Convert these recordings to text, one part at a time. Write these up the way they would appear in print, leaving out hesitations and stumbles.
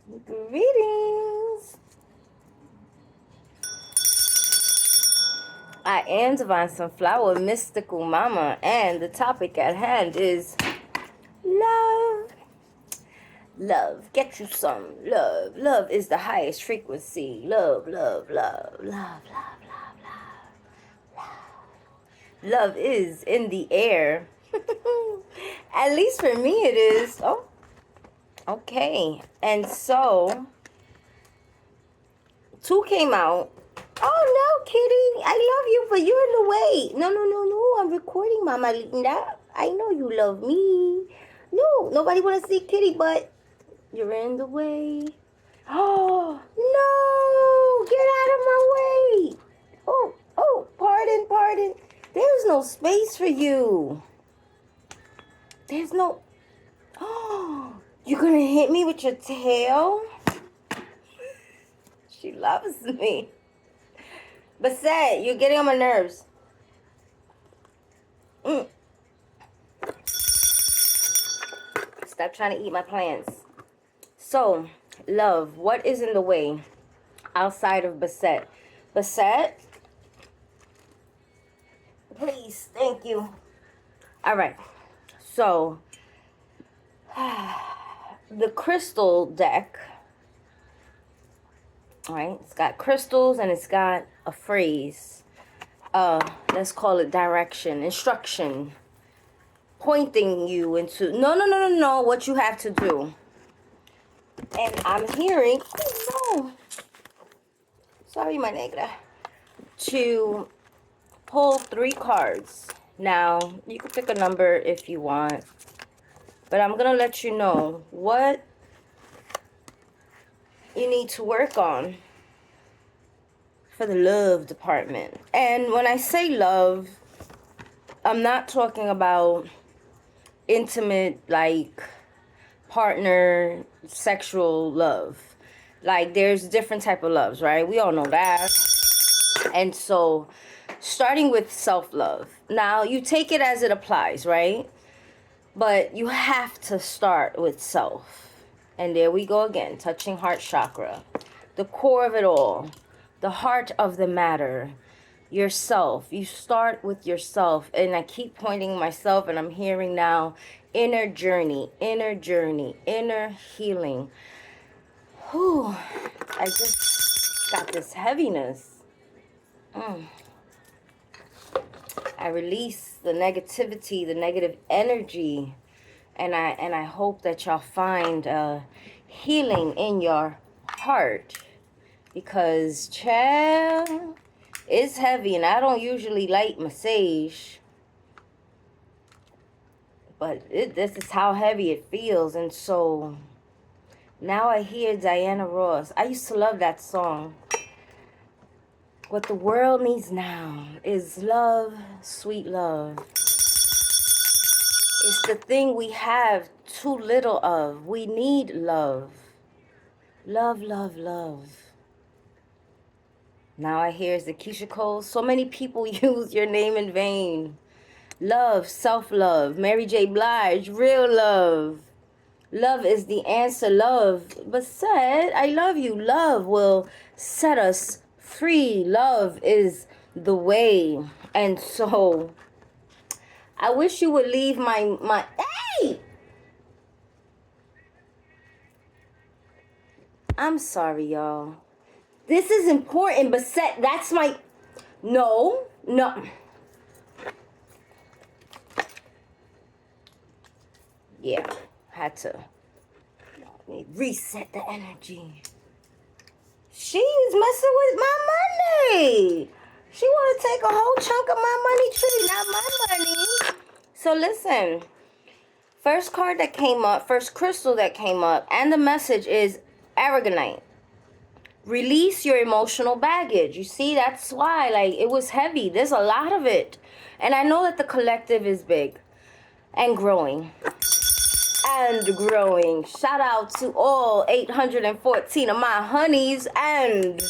Greetings. I am Divine Sunflower, Mystical Mama, and the topic at hand is love. Love. Get you some love. Love is the highest frequency. Love, love, love, love, love, love, love. Love is in the air. At least for me it is. Oh, okay. And so, two came out. Oh no, Kitty, I love you, but you're in the way. No, no, no, no. I'm recording, Mama Linda. I know you love me. No, nobody want to see Kitty, but you're in the way. Oh no! Get out of my way. Oh, pardon, pardon. There's no space for you. There's no. Oh, you're gonna hit me with your tail? She loves me. Bassett, you're getting on my nerves. Stop trying to eat my plants. So, love, what is in the way outside of Bassett? Bassett? Please, thank you. All right. So, the crystal deck, all right, it's got crystals and it's got a phrase. Let's call it direction, instruction, pointing you into no, what you have to do. And I'm hearing, oh no, sorry, my negra, to pull 3 cards. Now, you can pick a number if you want, but I'm going to let you know what you need to work on for the love department. And when I say love, I'm not talking about intimate, like, partner, sexual love. Like, there's different type of loves, right? We all know that. And so, starting with self-love. Now, you take it as it applies, right? But you have to start with self. And there we go again, touching heart chakra. The core of it all. The heart of the matter. Yourself. You start with yourself. And I keep pointing myself, and I'm hearing now inner journey, inner healing. Whew. I just got this heaviness. I release the negativity, the negative energy, and I hope that y'all find healing in your heart, because child, it's heavy, and I don't usually like massage, but this is how heavy it feels. And so now I hear Diana Ross. I used to love that song. What the world needs now is love, sweet love. It's the thing we have too little of. We need love. Love, love, love. Now I hear is the Keisha Cole. So many people use your name in vain. Love, self-love. Mary J. Blige, real love. Love is the answer, love. But said, I love you. Love will set us free. Love is the way. And so, I wish you would leave my hey! I'm sorry, y'all. This is important, but that's my... No. Yeah, had to reset the energy. She's messing with my money. She want to take a whole chunk of my money tree, not my money. So listen, first card that came up, first crystal that came up, and the message is Aragonite. Release your emotional baggage. You see, that's why, like, it was heavy. There's a lot of it. And I know that the collective is big and growing. Shout out to all 814 of my honeys and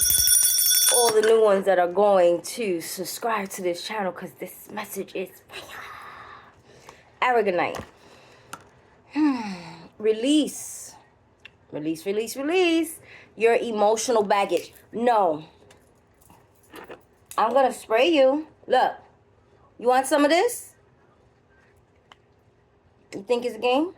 all the new ones that are going to subscribe to this channel, because this message is Aragonite. Release Release, release, release your emotional baggage. No. I'm going to spray you. Look. You want some of this? You think it's a game?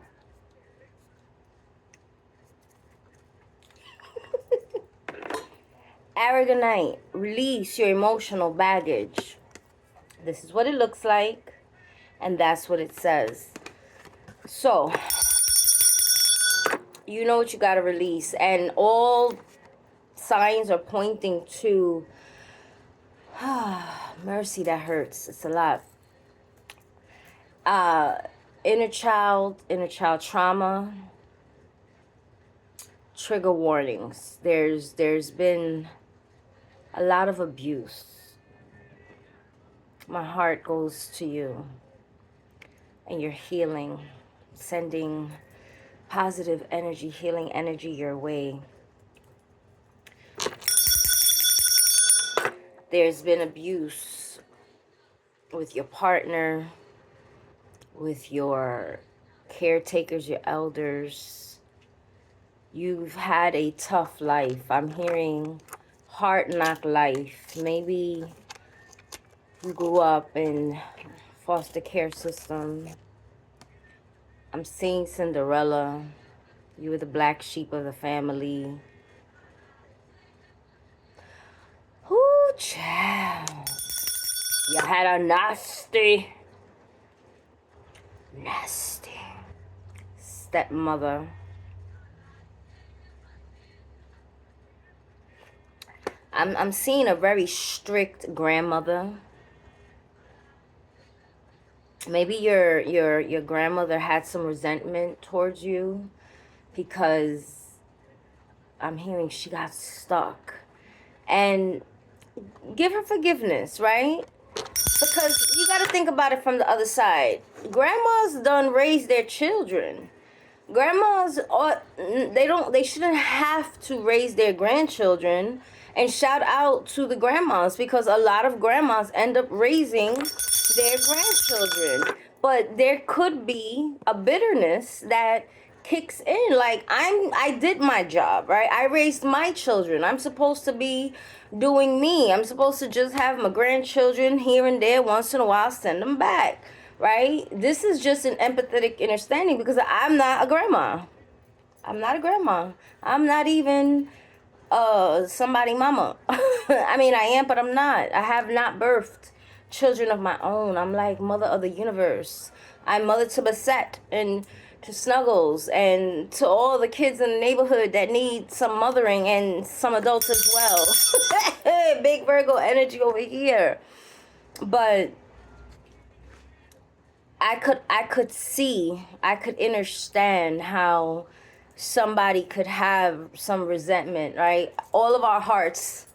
Aragonite. Release your emotional baggage. This is what it looks like. And that's what it says. So, you know what you got to release. And all signs are pointing to mercy. That hurts. It's a lot. Inner child trauma, trigger warnings. There's been a lot of abuse. My heart goes to you and your healing, sending positive energy, healing energy your way. There's been abuse with your partner, with your caretakers, your elders. You've had a tough life. I'm hearing hard knock life. Maybe you grew up in foster care system. I'm seeing Cinderella. You were the black sheep of the family. Ooh, child. You had a nasty stepmother. I'm seeing a very strict grandmother. Maybe your grandmother had some resentment towards you because I'm hearing she got stuck. And give her forgiveness, right? Because you got to think about it from the other side. Grandmas done raise their children. Grandmas, they shouldn't have to raise their grandchildren. And shout out to the grandmas, because a lot of grandmas end up raising their grandchildren. But there could be a bitterness that kicks in. Like, I did my job, right? I raised my children. I'm supposed to be doing me. I'm supposed to just have my grandchildren here and there once in a while, send them back, right? This is just an empathetic understanding, because I'm not a grandma. I'm not a grandma. I'm not even somebody mama. I mean, I am, but I'm not. I have not birthed children of my own. I'm like mother of the universe. I'm mother to Basset and to Snuggles and to all the kids in the neighborhood that need some mothering, and some adults as well. Big Virgo energy over here. But I could understand how somebody could have some resentment, right? All of our hearts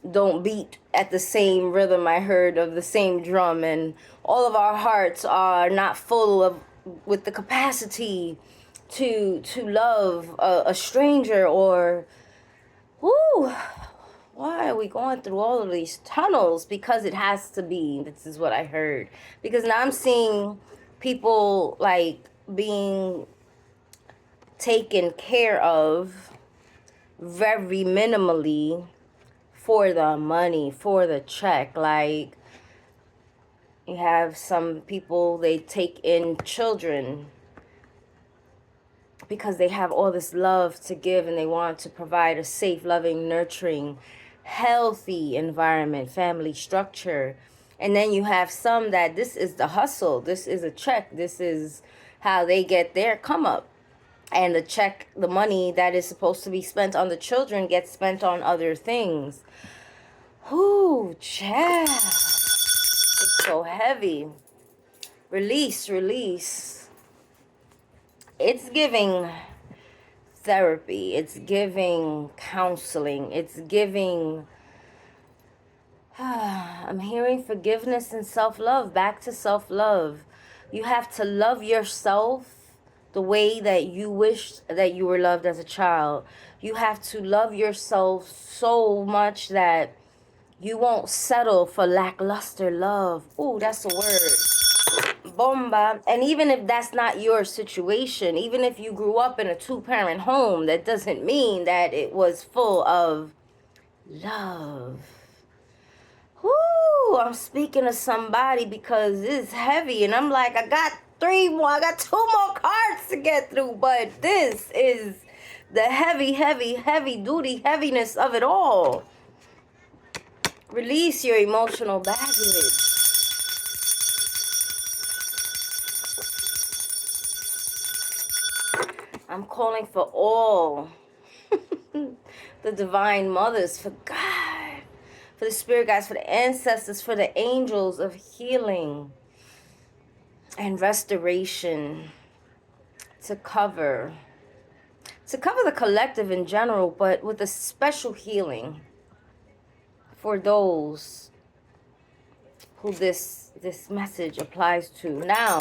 don't beat at the same rhythm, I heard, of the same drum, and all of our hearts are not full of with the capacity to love a stranger. Or whoo, why are we going through all of these tunnels? Because it has to be. This is what I heard. Because now I'm seeing people like being taken care of very minimally for the money, for the check. Like, you have some people, they take in children because they have all this love to give, and they want to provide a safe, loving, nurturing, healthy environment, family structure. And then you have some that this is the hustle, this is a check, this is how they get their come up. And the check, the money that is supposed to be spent on the children gets spent on other things. Ooh, child. It's so heavy. Release, release. It's giving therapy. It's giving counseling. It's giving... I'm hearing forgiveness and self-love. Back to self-love. You have to love yourself the way that you wished that you were loved as a child. You have to love yourself so much that you won't settle for lackluster love. Ooh, that's a word. bomba. And even if that's not your situation, even if you grew up in a 2-parent home, that doesn't mean that it was full of love. Whoo, I'm speaking to somebody because it's heavy, and I'm like, I got 2 more cards to get through, but this is the heavy duty heaviness of it all. Release your emotional baggage. I'm calling for all the divine mothers, for God, for the spirit guides, for the ancestors, for the angels of healing and restoration to cover the collective in general, but with a special healing for those who this message applies to. Now,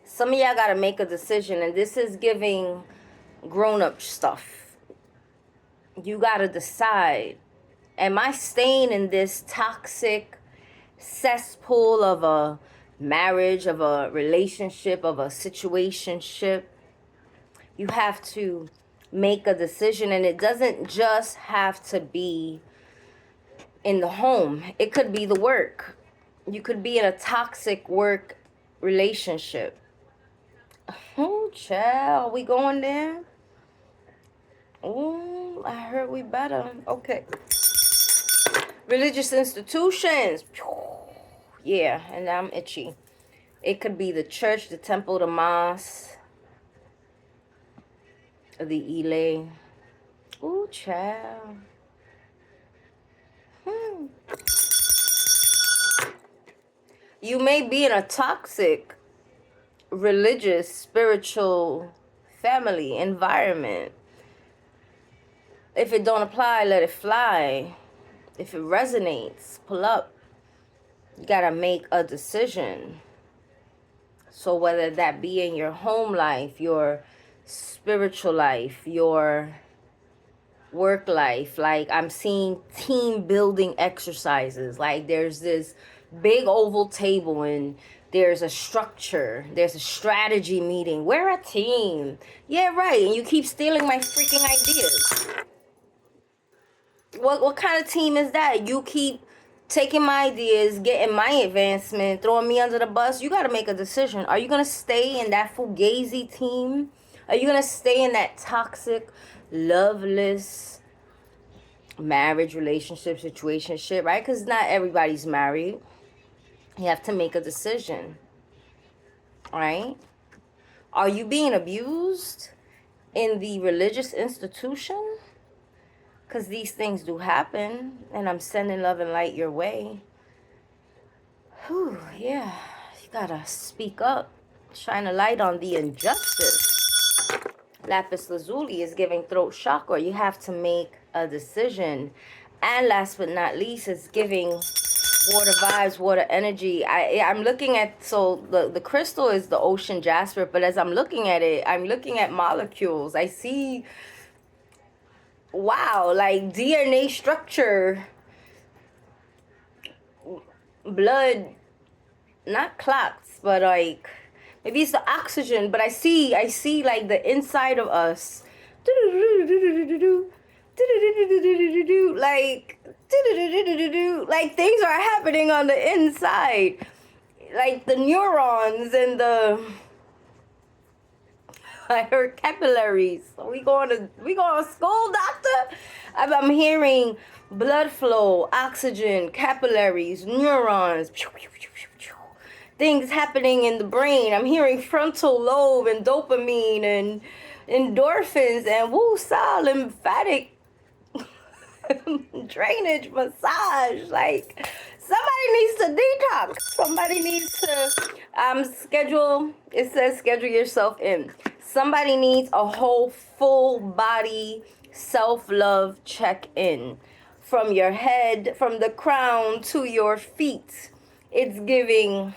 some of y'all gotta make a decision, and this is giving grown-up stuff. You gotta decide, am I staying in this toxic cesspool of a marriage, of a relationship, of a situationship? You have to make a decision, and it doesn't just have to be in the home. It could be the work. You could be in a toxic work relationship. Oh, child, we going there? Oh, I heard we better. Okay. Religious institutions. Yeah, and I'm itchy. It could be the church, the temple, the mosque, the Ile. Oh, child. You may be in a toxic religious, spiritual family environment. If it don't apply, let it fly. If it resonates, pull up. You gotta make a decision. So whether that be in your home life, your spiritual life, your work life, like I'm seeing team building exercises. Like there's this big oval table and there's a structure, there's a strategy meeting. We're a team. Yeah, right. And you keep stealing my freaking ideas. What kind of team is that? You keep taking my ideas, getting my advancement, throwing me under the bus. You got to make a decision. Are you going to stay in that fugazi team? Are you going to stay in that toxic, loveless marriage, relationship, situationship, right? Because not everybody's married. You have to make a decision, right? Are you being abused in the religious institution? Because these things do happen, and I'm sending love and light your way. Whew, yeah, you gotta speak up. Shine a light on the injustice. Lapis lazuli is giving throat chakra. You have to make a decision. And last but not least, is giving water vibes, water energy. I'm looking at, so the crystal is the ocean jasper, but as I'm looking at it, I'm looking at molecules. I see, wow, like DNA structure, blood, not clots, but like maybe it's the oxygen, but I see like the inside of us, like things are happening on the inside, like the neurons and the I heard capillaries. We going to school, doctor? I'm hearing blood flow, oxygen, capillaries, neurons, things happening in the brain. I'm hearing frontal lobe and dopamine and endorphins and woo-saw lymphatic drainage massage. Like somebody needs to detox. Somebody needs to schedule. It says schedule yourself in. Somebody needs a whole full body self-love check-in from your head, from the crown to your feet. It's giving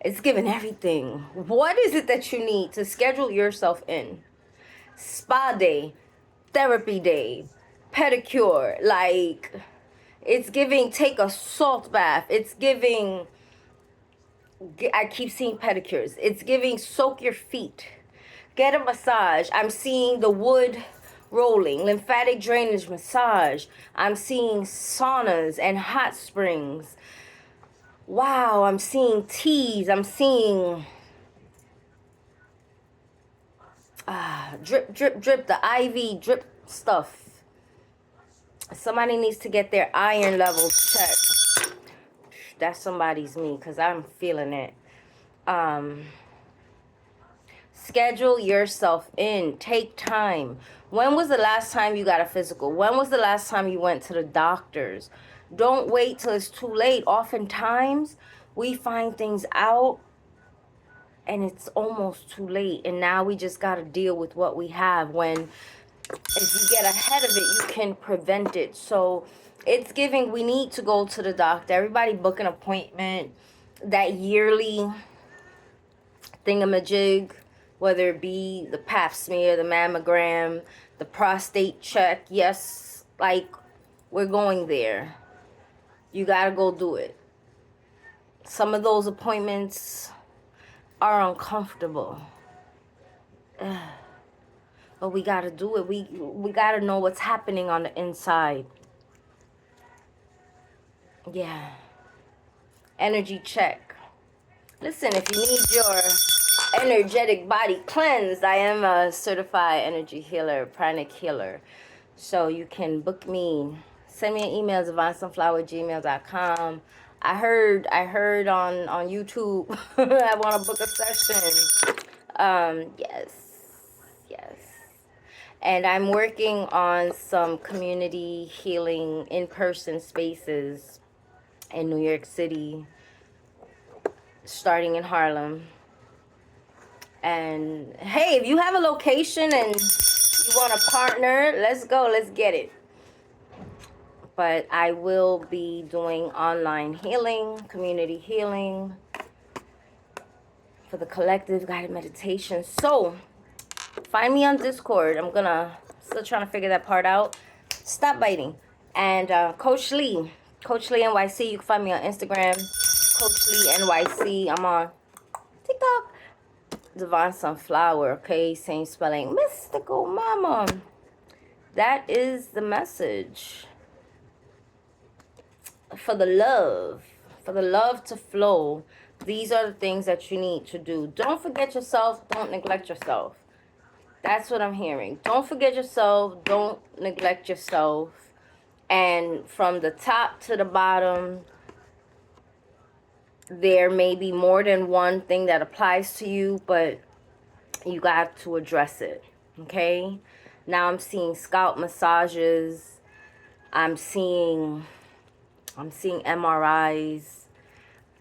everything. What is it that you need to schedule yourself in? Spa day, therapy day, pedicure, like it's giving take a salt bath. It's giving I keep seeing pedicures. It's giving soak your feet. Get a massage. I'm seeing the wood rolling, lymphatic drainage massage. I'm seeing saunas and hot springs. Wow, I'm seeing teas. I'm seeing drip, drip, drip, the IV drip stuff. Somebody needs to get their iron levels checked. That's somebody's me, because I'm feeling it. Schedule yourself in. Take time. When was the last time you got a physical? When was the last time you went to the doctors? Don't wait till it's too late. Oftentimes, we find things out and it's almost too late. And now we just got to deal with what we have. When if you get ahead of it, you can prevent it. So it's giving, we need to go to the doctor. Everybody book an appointment. That yearly thingamajig, whether it be the pap smear, the mammogram, the prostate check. Yes, like, we're going there. You gotta go do it. Some of those appointments are uncomfortable, but we gotta do it. We gotta know what's happening on the inside. Yeah. Energy check. Listen, if you need your energetic body cleansed, I am a certified energy healer, pranic healer. So you can book me. Send me an email, divinesunflower@gmail.com. I heard on YouTube I want to book a session. Yes. And I'm working on some community healing in-person spaces in New York City, starting in Harlem. And hey, if you have a location and you want a partner, let's go, let's get it. But I will be doing online healing, community healing for the collective guided meditation. So find me on Discord. I'm still trying to figure that part out. Stop biting. And Coach Lee NYC. You can find me on Instagram, Coach Lee NYC. I'm on TicToc, Divine Sunflower. Okay, same spelling. Mystical Mama. That is the message. For the love to flow, these are the things that you need to do. Don't forget yourself. Don't neglect yourself. That's what I'm hearing. Don't forget yourself. Don't neglect yourself. And from the top to the bottom, there may be more than one thing that applies to you, but you got to address it. Okay? Now I'm seeing scalp massages. I'm seeing MRIs.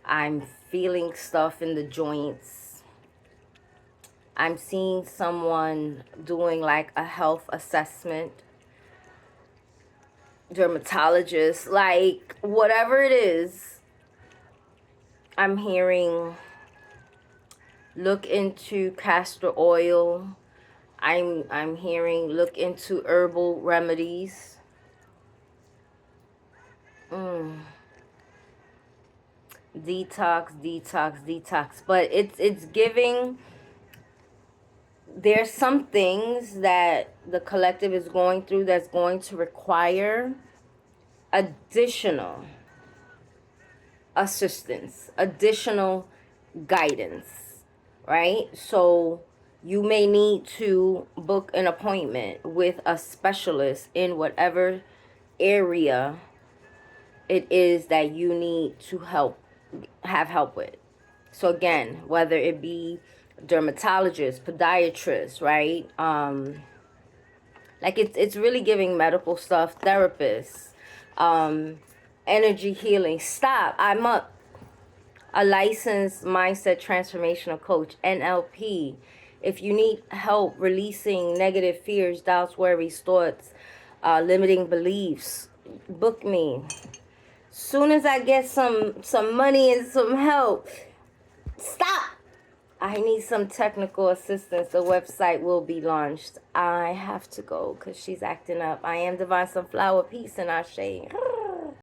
I'm feeling stuff in the joints. I'm seeing someone doing like a health assessment. Dermatologist, like whatever it is. I'm hearing look into castor oil. I'm hearing look into herbal remedies. Detox. But it's giving, there's some things that the collective is going through that's going to require additional assistance, additional guidance, right? So you may need to book an appointment with a specialist in whatever area it is that you need to have help with. So again, whether it be dermatologist, podiatrist, right? Like it's really giving medical stuff, therapists, energy healing. Stop. I'm a licensed mindset transformational coach, NLP. If you need help releasing negative fears, doubts, worries, thoughts, limiting beliefs, book me. Soon as I get some money and some help, stop. I need some technical assistance. The website will be launched. I have to go because she's acting up. I am Divine Sunflower. Peace and Ashe.